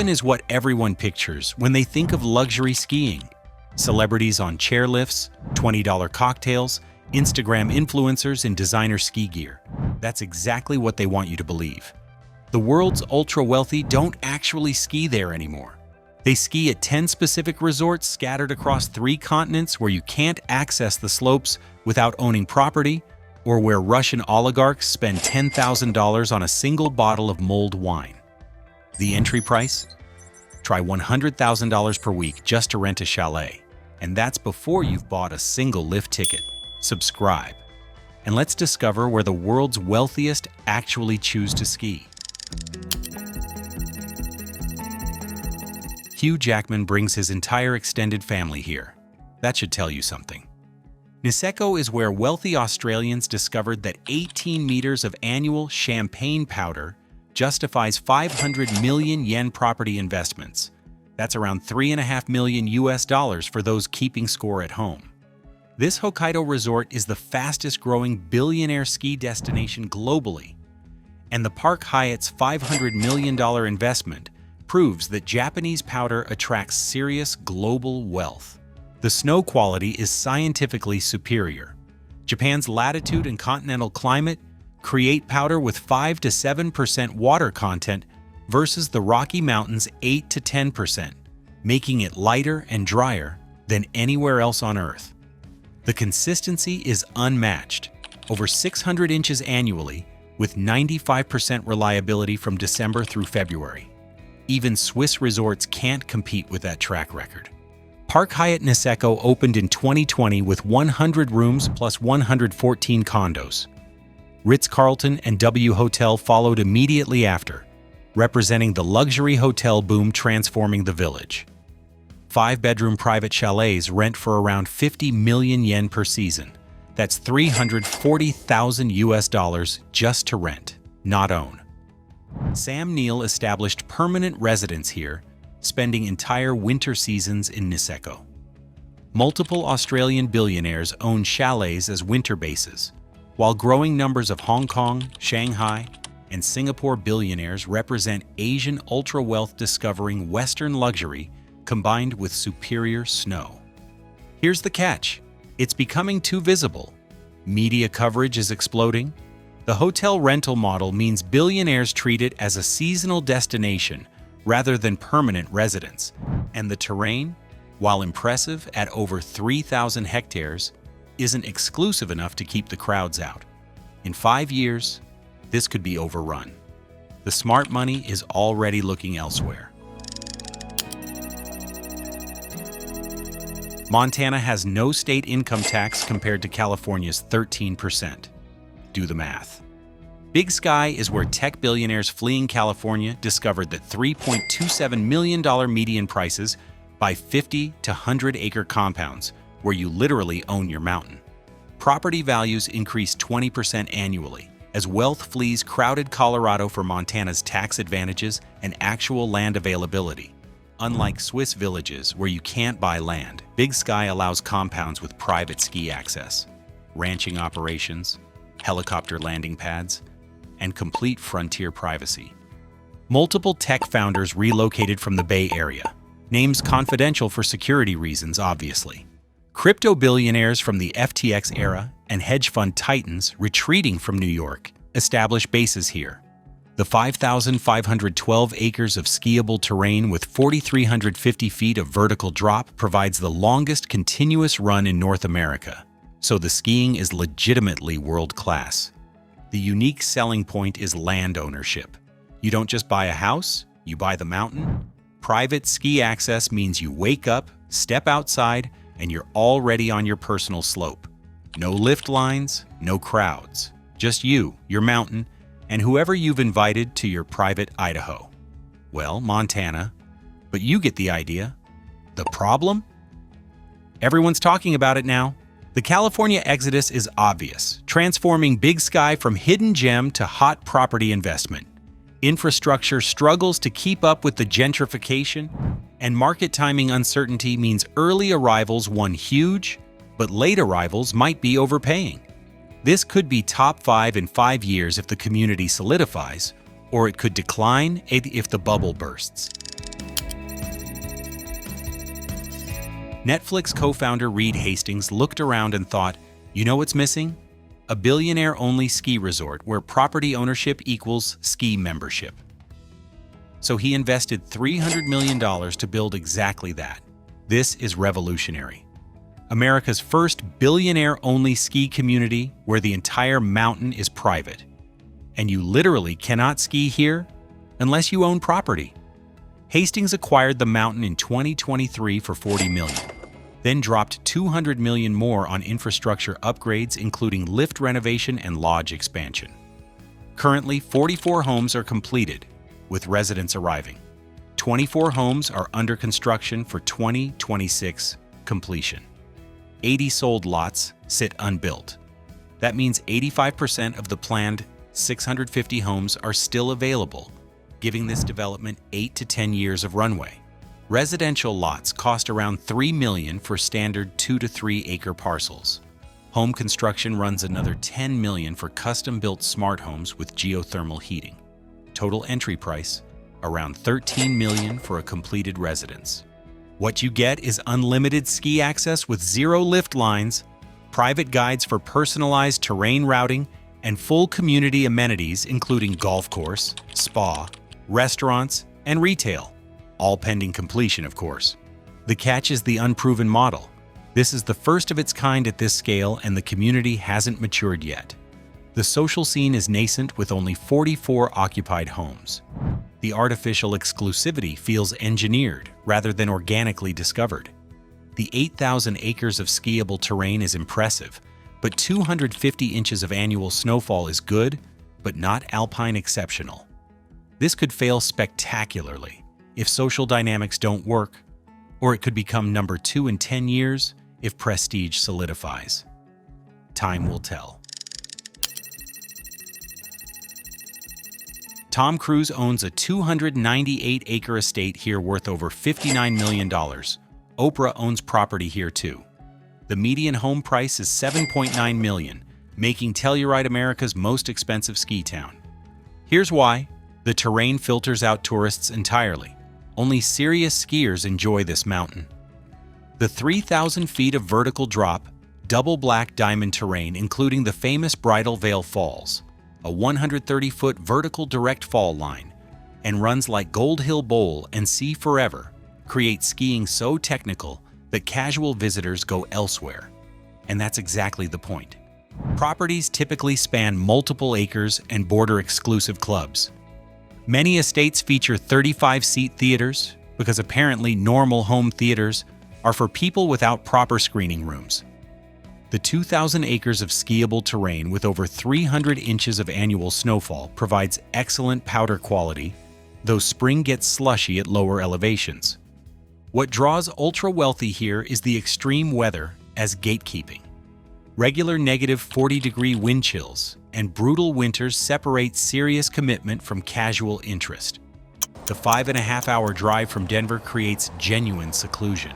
Aspen is what everyone pictures when they think of luxury skiing. Celebrities on chairlifts, $20 cocktails, Instagram influencers in designer ski gear. That's exactly what they want you to believe. The world's ultra-wealthy don't actually ski there anymore. They ski at 10 specific resorts scattered across 3 continents where you can't access the slopes without owning property, or where Russian oligarchs spend $10,000 on a single bottle of mulled wine. The entry price? Try $100,000 per week just to rent a chalet. And that's before you've bought a single lift ticket. Subscribe. And let's discover where the world's wealthiest actually choose to ski. Hugh Jackman brings his entire extended family here. That should tell you something. Niseko is where wealthy Australians discovered that 18 meters of annual champagne powder justifies 500 million yen property investments. That's around $3.5 million for those keeping score at home. This Hokkaido resort is the fastest-growing billionaire ski destination globally, and the Park Hyatt's $500 million investment proves that Japanese powder attracts serious global wealth. The snow quality is scientifically superior. Japan's latitude and continental climate create powder with 5 to 7% water content versus the Rocky Mountains' 8 to 10%, making it lighter and drier than anywhere else on Earth. The consistency is unmatched, over 600 inches annually, with 95% reliability from December through February. Even Swiss resorts can't compete with that track record. Park Hyatt Niseko opened in 2020 with 100 rooms plus 114 condos. Ritz-Carlton and W Hotel followed immediately after, representing the luxury hotel boom transforming the village. 5-bedroom private chalets rent for around 50 million yen per season. That's $340,000 just to rent, not own. Sam Neill established permanent residence here, spending entire winter seasons in Niseko. Multiple Australian billionaires own chalets as winter bases, while growing numbers of Hong Kong, Shanghai, and Singapore billionaires represent Asian ultra-wealth discovering Western luxury combined with superior snow. Here's the catch. It's becoming too visible. Media coverage is exploding. The hotel rental model means billionaires treat it as a seasonal destination rather than permanent residence. And the terrain, while impressive at over 3,000 hectares, isn't exclusive enough to keep the crowds out. In 5 years, this could be overrun. The smart money is already looking elsewhere. Montana has no state income tax compared to California's 13%. Do the math. Big Sky is where tech billionaires fleeing California discovered that $3.27 million median prices buy 50 to 100-acre compounds where you literally own your mountain. Property values increase 20% annually as wealth flees crowded Colorado for Montana's tax advantages and actual land availability. Unlike Swiss villages where you can't buy land, Big Sky allows compounds with private ski access, ranching operations, helicopter landing pads, and complete frontier privacy. Multiple tech founders relocated from the Bay Area, names confidential for security reasons, obviously. Crypto billionaires from the FTX era and hedge fund titans retreating from New York established bases here. The 5,512 acres of skiable terrain with 4,350 feet of vertical drop provides the longest continuous run in North America, so the skiing is legitimately world-class. The unique selling point is land ownership. You don't just buy a house, you buy the mountain. Private ski access means you wake up, step outside, and you're already on your personal slope. No lift lines, no crowds. Just you, your mountain, and whoever you've invited to your private Idaho. Well, Montana, but you get the idea. The problem? Everyone's talking about it now. The California exodus is obvious, transforming Big Sky from hidden gem to hot property investment. Infrastructure struggles to keep up with the gentrification, and market timing uncertainty means early arrivals won huge, but late arrivals might be overpaying. This could be top 5 in 5 years if the community solidifies, or it could decline if the bubble bursts. Netflix co-founder Reed Hastings looked around and thought, you know what's missing? A billionaire-only ski resort where property ownership equals ski membership. So he invested $300 million to build exactly that. This is revolutionary. America's first billionaire-only ski community where the entire mountain is private. And you literally cannot ski here unless you own property. Hastings acquired the mountain in 2023 for $40 million, then dropped $200 million more on infrastructure upgrades including lift renovation and lodge expansion. Currently, 44 homes are completed, with residents arriving. 24 homes are under construction for 2026 completion. 80 sold lots sit unbuilt. That means 85% of the planned 650 homes are still available, giving this development 8 to 10 years of runway. Residential lots cost around $3 million for standard 2 to 3 acre parcels. Home construction runs another $10 million for custom-built smart homes with geothermal heating. Total entry price, around $13 million for a completed residence. What you get is unlimited ski access with 0 lift lines, private guides for personalized terrain routing, and full community amenities including golf course, spa, restaurants, and retail, all pending completion, of course. The catch is the unproven model. This is the first of its kind at this scale, and the community hasn't matured yet. The social scene is nascent with only 44 occupied homes. The artificial exclusivity feels engineered rather than organically discovered. The 8,000 acres of skiable terrain is impressive, but 250 inches of annual snowfall is good, but not alpine exceptional. This could fail spectacularly if social dynamics don't work, or it could become number 2 in 10 years if prestige solidifies. Time will tell. Tom Cruise owns a 298-acre estate here worth over $59 million. Oprah owns property here too. The median home price is $7.9 million, making Telluride America's most expensive ski town. Here's why. The terrain filters out tourists entirely. Only serious skiers enjoy this mountain. The 3,000 feet of vertical drop, double black diamond terrain including the famous Bridal Veil Falls, a 130-foot vertical direct fall line, and runs like Gold Hill Bowl and Sea Forever, create skiing so technical that casual visitors go elsewhere. And that's exactly the point. Properties typically span multiple acres and border exclusive clubs. Many estates feature 35-seat theaters because apparently normal home theaters are for people without proper screening rooms. The 2,000 acres of skiable terrain with over 300 inches of annual snowfall provides excellent powder quality, though spring gets slushy at lower elevations. What draws ultra-wealthy here is the extreme weather as gatekeeping. Regular negative 40-degree wind chills and brutal winters separate serious commitment from casual interest. The 5.5-hour drive from Denver creates genuine seclusion.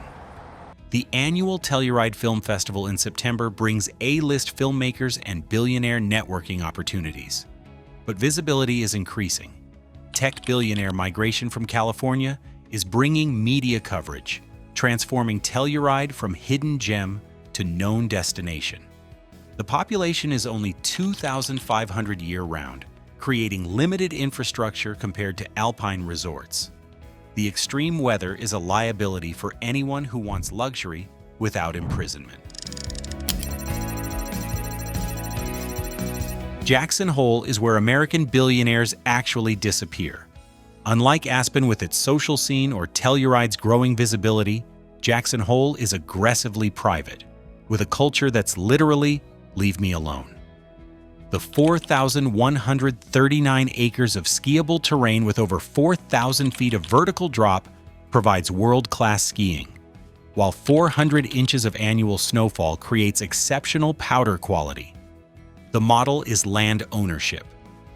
The annual Telluride Film Festival in September brings A-list filmmakers and billionaire networking opportunities. But visibility is increasing. Tech billionaire migration from California is bringing media coverage, transforming Telluride from hidden gem to known destination. The population is only 2,500 year-round, creating limited infrastructure compared to alpine resorts. The extreme weather is a liability for anyone who wants luxury without imprisonment. Jackson Hole is where American billionaires actually disappear. Unlike Aspen with its social scene or Telluride's growing visibility, Jackson Hole is aggressively private, with a culture that's literally, leave me alone. The 4,139 acres of skiable terrain with over 4,000 feet of vertical drop provides world-class skiing, while 400 inches of annual snowfall creates exceptional powder quality. The model is land ownership.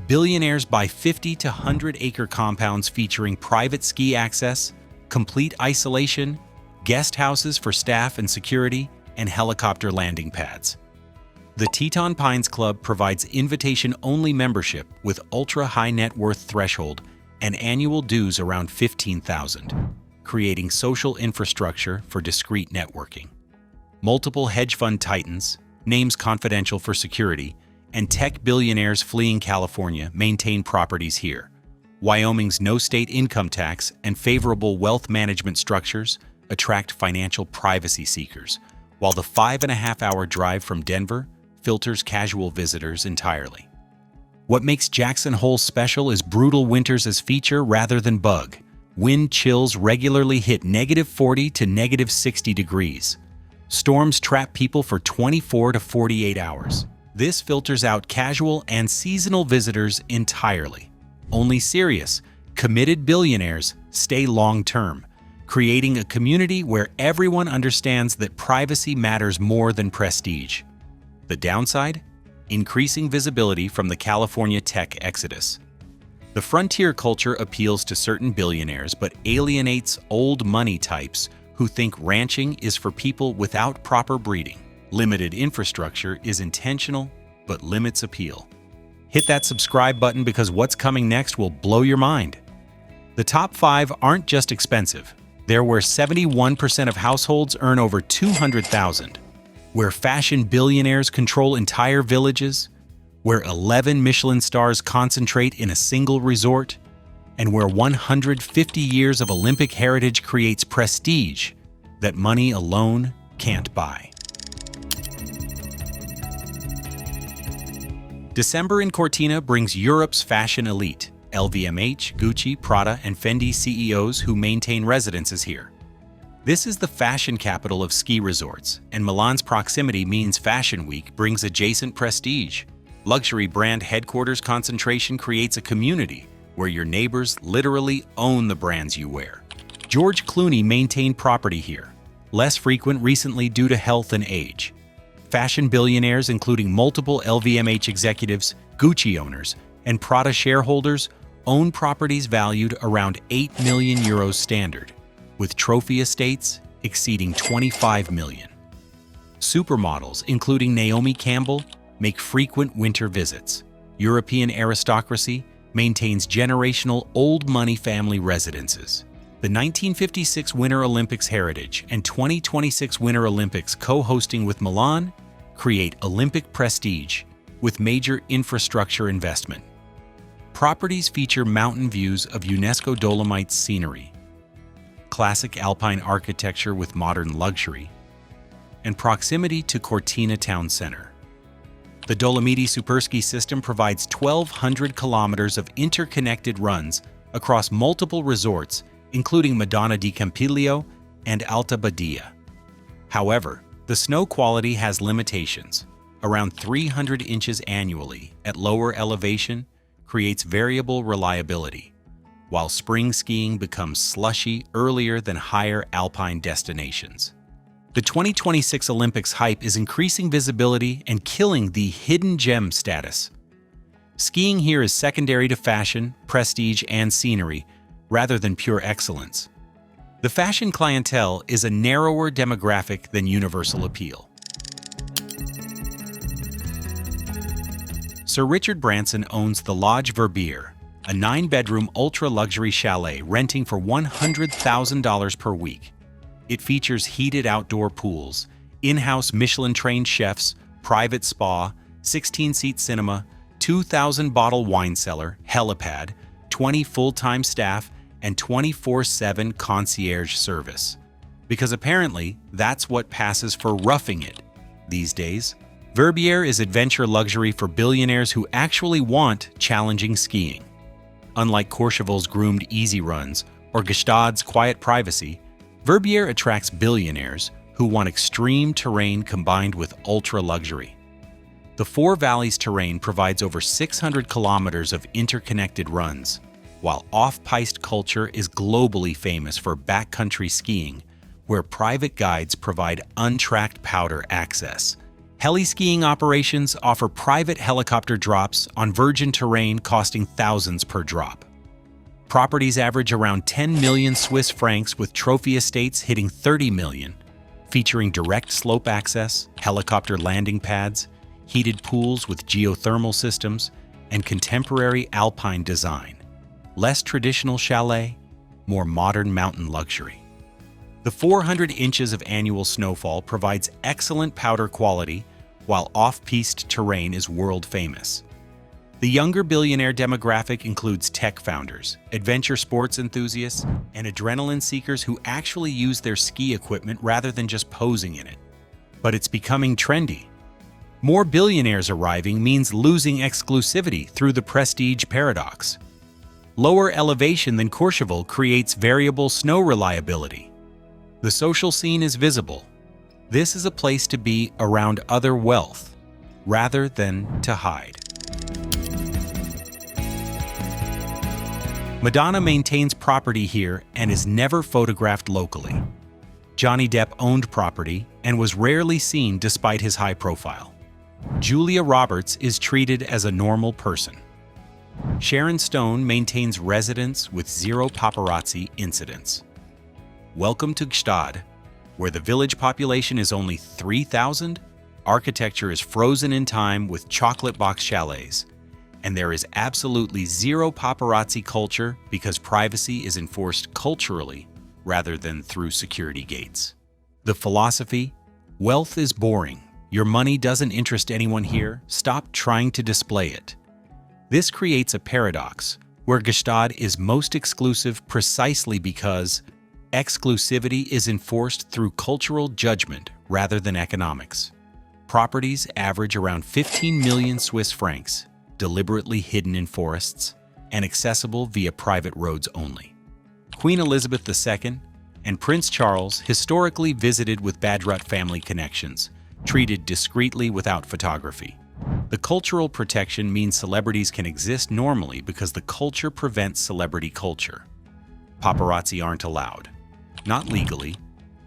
Billionaires buy 50 to 100-acre compounds featuring private ski access, complete isolation, guest houses for staff and security, and helicopter landing pads. The Teton Pines Club provides invitation-only membership with ultra-high net worth threshold and annual dues around $15,000, creating social infrastructure for discreet networking. Multiple hedge fund titans, names confidential for security, and tech billionaires fleeing California maintain properties here. Wyoming's no state income tax and favorable wealth management structures attract financial privacy seekers, while the 5.5-hour drive from Denver filters casual visitors entirely. What makes Jackson Hole special is brutal winters as feature rather than bug. Wind chills regularly hit -40 to -60 degrees. Storms trap people for 24 to 48 hours. This filters out casual and seasonal visitors entirely. Only serious, committed billionaires stay long-term, creating a community where everyone understands that privacy matters more than prestige. The downside? Increasing visibility from the California tech exodus. The frontier culture appeals to certain billionaires but alienates old money types who think ranching is for people without proper breeding. Limited infrastructure is intentional but limits appeal. Hit that subscribe button because what's coming next will blow your mind. The top 5 aren't just expensive. They're where 71% of households earn over $200,000, where fashion billionaires control entire villages, where 11 Michelin stars concentrate in a single resort, and where 150 years of Olympic heritage creates prestige that money alone can't buy. December in Cortina brings Europe's fashion elite, LVMH, Gucci, Prada, and Fendi CEOs who maintain residences here. This is the fashion capital of ski resorts, and Milan's proximity means Fashion Week brings adjacent prestige. Luxury brand headquarters concentration creates a community where your neighbors literally own the brands you wear. George Clooney maintained property here, less frequent recently due to health and age. Fashion billionaires, including multiple LVMH executives, Gucci owners, and Prada shareholders, own properties valued around €8 million standard, with trophy estates exceeding $25 million. Supermodels, including Naomi Campbell, make frequent winter visits. European aristocracy maintains generational old money family residences. The 1956 Winter Olympics heritage and 2026 Winter Olympics co-hosting with Milan create Olympic prestige with major infrastructure investment. Properties feature mountain views of UNESCO Dolomites scenery, classic alpine architecture with modern luxury, and proximity to Cortina Town Center. The Dolomiti Superski system provides 1,200 kilometers of interconnected runs across multiple resorts, including Madonna di Campiglio and Alta Badia. However, the snow quality has limitations. Around 300 inches annually at lower elevation creates variable reliability, while spring skiing becomes slushy earlier than higher alpine destinations. The 2026 Olympics hype is increasing visibility and killing the hidden gem status. Skiing here is secondary to fashion, prestige, and scenery, rather than pure excellence. The fashion clientele is a narrower demographic than universal appeal. Sir Richard Branson owns the Lodge Verbier, a 9-bedroom ultra-luxury chalet renting for $100,000 per week. It features heated outdoor pools, in-house Michelin-trained chefs, private spa, 16-seat cinema, 2,000-bottle wine cellar, helipad, 20 full-time staff, and 24/7 concierge service. Because apparently, that's what passes for roughing it these days. Verbier is adventure luxury for billionaires who actually want challenging skiing. Unlike Courchevel's groomed easy runs or Gstaad's quiet privacy, Verbier attracts billionaires who want extreme terrain combined with ultra-luxury. The Four Valleys terrain provides over 600 kilometers of interconnected runs, while off-piste culture is globally famous for backcountry skiing, where private guides provide untracked powder access. Heli-skiing operations offer private helicopter drops on virgin terrain costing thousands per drop. Properties average around 10 million Swiss francs with trophy estates hitting 30 million, featuring direct slope access, helicopter landing pads, heated pools with geothermal systems, and contemporary alpine design. Less traditional chalet, more modern mountain luxury. The 400 inches of annual snowfall provides excellent powder quality, while off-piste terrain is world-famous. The younger billionaire demographic includes tech founders, adventure sports enthusiasts, and adrenaline seekers who actually use their ski equipment rather than just posing in it. But it's becoming trendy. More billionaires arriving means losing exclusivity through the prestige paradox. Lower elevation than Courchevel creates variable snow reliability. The social scene is visible. This is a place to be around other wealth, rather than to hide. Madonna maintains property here and is never photographed locally. Johnny Depp owned property and was rarely seen despite his high profile. Julia Roberts is treated as a normal person. Sharon Stone maintains residence with zero paparazzi incidents. Welcome to Gstaad, where the village population is only 3,000, architecture is frozen in time with chocolate box chalets, and there is absolutely zero paparazzi culture because privacy is enforced culturally rather than through security gates. The philosophy: wealth is boring. Your money doesn't interest anyone here. Stop trying to display it. This creates a paradox where Gstaad is most exclusive precisely because exclusivity is enforced through cultural judgment rather than economics. Properties average around 15 million Swiss francs, deliberately hidden in forests, and accessible via private roads only. Queen Elizabeth II and Prince Charles historically visited with Badrut family connections, treated discreetly without photography. The cultural protection means celebrities can exist normally because the culture prevents celebrity culture. Paparazzi aren't allowed. Not legally,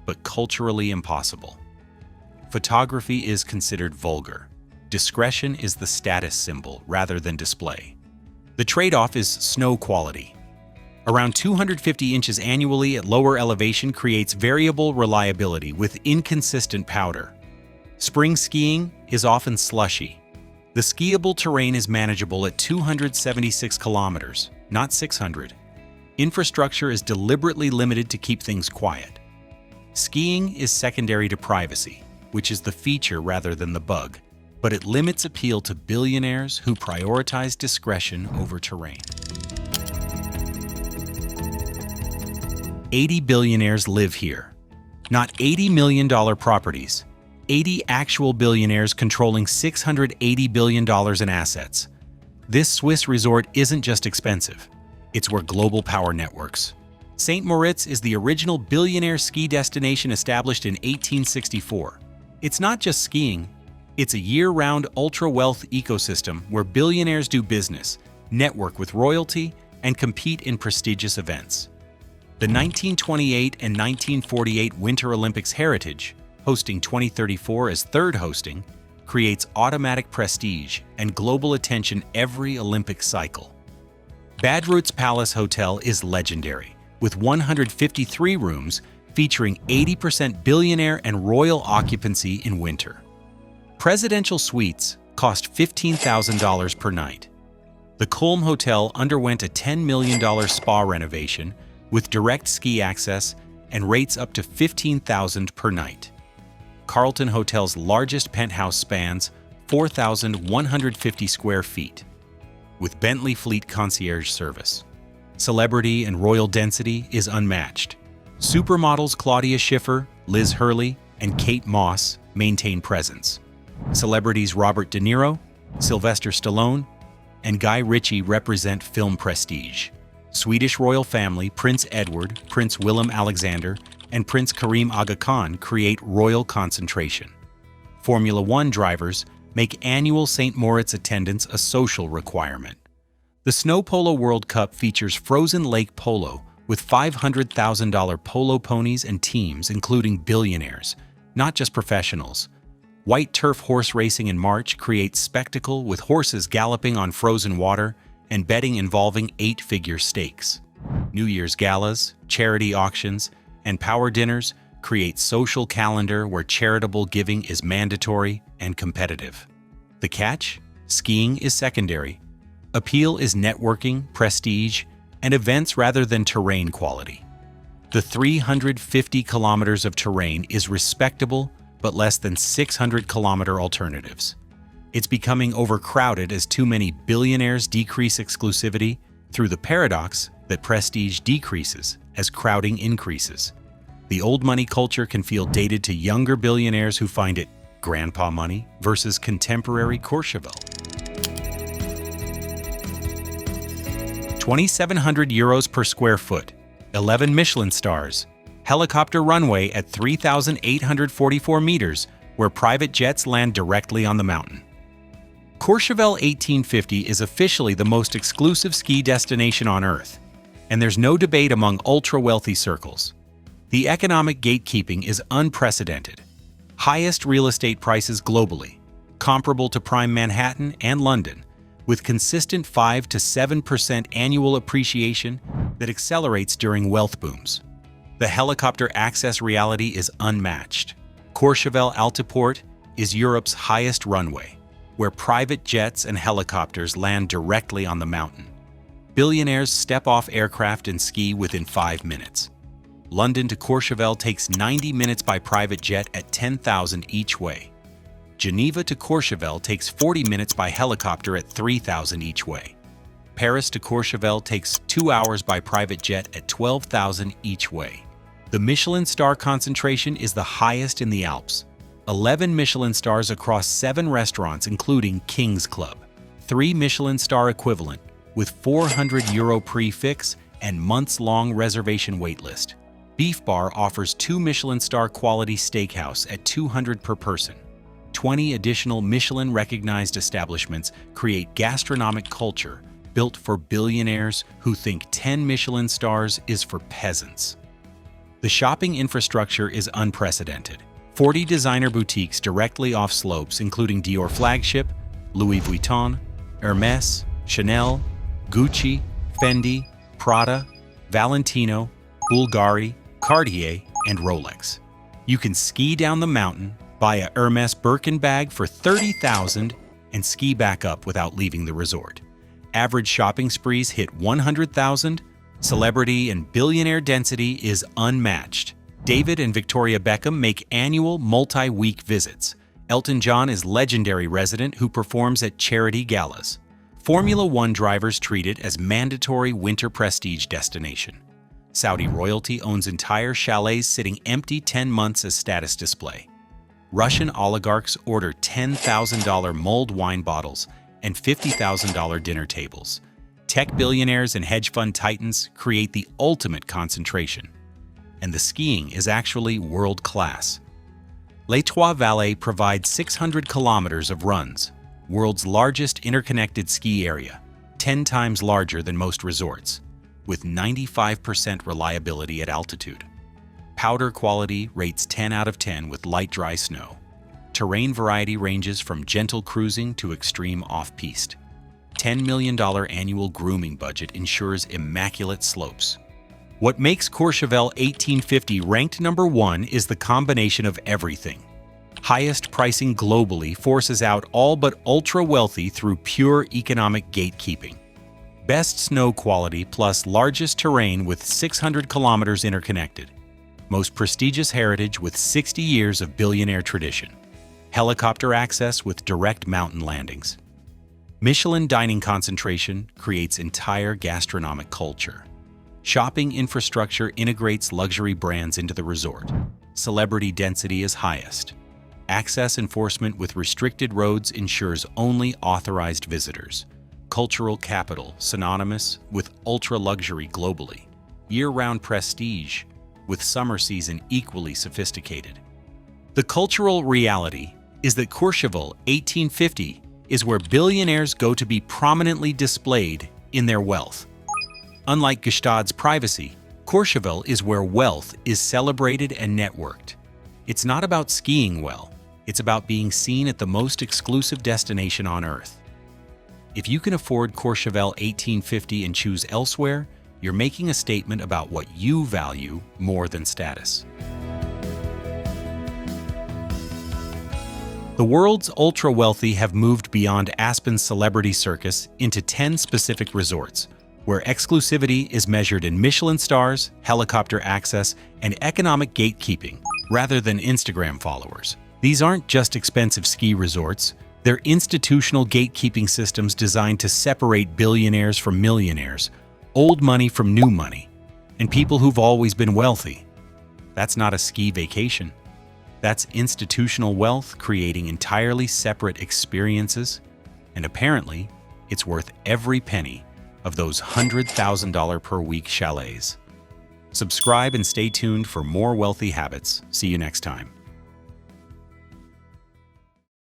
but culturally impossible. Photography is considered vulgar. Discretion is the status symbol rather than display. The trade-off is snow quality. Around 250 inches annually at lower elevation creates variable reliability with inconsistent powder. Spring skiing is often slushy. The skiable terrain is manageable at 276 kilometers, not 600. Infrastructure is deliberately limited to keep things quiet. Skiing is secondary to privacy, which is the feature rather than the bug, but it limits appeal to billionaires who prioritize discretion over terrain. 80 billionaires live here. Not $80 million properties. 80 actual billionaires controlling $680 billion in assets. This Swiss resort isn't just expensive. It's where global power networks. St. Moritz is the original billionaire ski destination established in 1864. It's not just skiing. It's a year-round ultra-wealth ecosystem where billionaires do business, network with royalty, and compete in prestigious events. The 1928 and 1948 Winter Olympics heritage, hosting 2034 as third hosting, creates automatic prestige and global attention every Olympic cycle. Badrut's Palace Hotel is legendary, with 153 rooms featuring 80% billionaire and royal occupancy in winter. Presidential suites cost $15,000 per night. The Kulm Hotel underwent a $10 million spa renovation with direct ski access and rates up to $15,000 per night. Carlton Hotel's largest penthouse spans 4,150 square feet, with Bentley Fleet concierge service. Celebrity and royal density is unmatched. Supermodels Claudia Schiffer, Liz Hurley, and Kate Moss maintain presence. Celebrities Robert De Niro, Sylvester Stallone, and Guy Ritchie represent film prestige. Swedish royal family Prince Edward, Prince Willem Alexander, and Prince Karim Aga Khan create royal concentration. Formula One drivers make annual St. Moritz attendance a social requirement. The Snow Polo World Cup features frozen lake polo with $500,000 polo ponies and teams including billionaires, not just professionals. White turf horse racing in March creates spectacle with horses galloping on frozen water and betting involving 8-figure stakes. New Year's galas, charity auctions, and power dinners create social calendar where charitable giving is mandatory and competitive. The catch? Skiing is secondary. Appeal is networking, prestige, and events rather than terrain quality. The 350 kilometers of terrain is respectable, but less than 600-kilometer alternatives. It's becoming overcrowded as too many billionaires decrease exclusivity through the paradox that prestige decreases as crowding increases. The old money culture can feel dated to younger billionaires who find it grandpa money versus contemporary Courchevel. 2,700 euros per square foot, 11 Michelin stars, helicopter runway at 3,844 meters, where private jets land directly on the mountain. Courchevel 1850 is officially the most exclusive ski destination on Earth, and there's no debate among ultra-wealthy circles. The economic gatekeeping is unprecedented. Highest real estate prices globally, comparable to prime Manhattan and London, with consistent 5 to 7% annual appreciation that accelerates during wealth booms. The helicopter access reality is unmatched. Courchevel Altiport is Europe's highest runway, where private jets and helicopters land directly on the mountain. Billionaires step off aircraft and ski within 5 minutes. London to Courchevel takes 90 minutes by private jet at 10,000 each way. Geneva to Courchevel takes 40 minutes by helicopter at 3,000 each way. Paris to Courchevel takes 2 hours by private jet at 12,000 each way. The Michelin star concentration is the highest in the Alps. 11 Michelin stars across 7 restaurants including King's Club. 3 Michelin star equivalent with 400 euro prix and months-long reservation waitlist. Beef Bar offers 2 Michelin star quality steakhouse at 200 per person. 20 additional Michelin-recognized establishments create gastronomic culture built for billionaires who think 10 Michelin stars is for peasants. The shopping infrastructure is unprecedented. 40 designer boutiques directly off slopes including Dior Flagship, Louis Vuitton, Hermès, Chanel, Gucci, Fendi, Prada, Valentino, Bulgari, Cartier, and Rolex. You can ski down the mountain, buy a Hermès Birkin bag for $30,000, and ski back up without leaving the resort. Average shopping sprees hit $100,000. Celebrity and billionaire density is unmatched. David and Victoria Beckham make annual multi-week visits. Elton John is legendary resident who performs at charity galas. Formula One drivers treat it as mandatory winter prestige destination. Saudi royalty owns entire chalets sitting empty 10 months as status display. Russian oligarchs order $10,000 mulled wine bottles and $50,000 dinner tables. Tech billionaires and hedge fund titans create the ultimate concentration. And the skiing is actually world-class. Les Trois Vallées provides 600 kilometers of runs, world's largest interconnected ski area, 10 times larger than most resorts, with 95% reliability at altitude. Powder quality rates 10 out of 10 with light dry snow. Terrain variety ranges from gentle cruising to extreme off-piste. $10 million annual grooming budget ensures immaculate slopes. What makes Courchevel 1850 ranked number 1 is the combination of everything. Highest pricing globally forces out all but ultra-wealthy through pure economic gatekeeping. Best snow quality plus largest terrain with 600 kilometers interconnected. Most prestigious heritage with 60 years of billionaire tradition. Helicopter access with direct mountain landings. Michelin dining concentration creates entire gastronomic culture. Shopping infrastructure integrates luxury brands into the resort. Celebrity density is highest. Access enforcement with restricted roads ensures only authorized visitors. Cultural capital synonymous with ultra-luxury globally. Year-round prestige, with summer season equally sophisticated. The cultural reality is that Courchevel 1850 is where billionaires go to be prominently displayed in their wealth. Unlike Gstaad's privacy, Courchevel is where wealth is celebrated and networked. It's not about skiing well, it's about being seen at the most exclusive destination on Earth. If you can afford Courchevel 1850 and choose elsewhere, you're making a statement about what you value more than status. The world's ultra-wealthy have moved beyond Aspen's celebrity circus into 10 specific resorts, where exclusivity is measured in Michelin stars, helicopter access, and economic gatekeeping, rather than Instagram followers. These aren't just expensive ski resorts, they're institutional gatekeeping systems designed to separate billionaires from millionaires, old money from new money, and people who've always been wealthy. That's not a ski vacation. That's institutional wealth creating entirely separate experiences, and apparently, it's worth every penny of those $100,000 per week chalets. Subscribe and stay tuned for more wealthy habits. See you next time.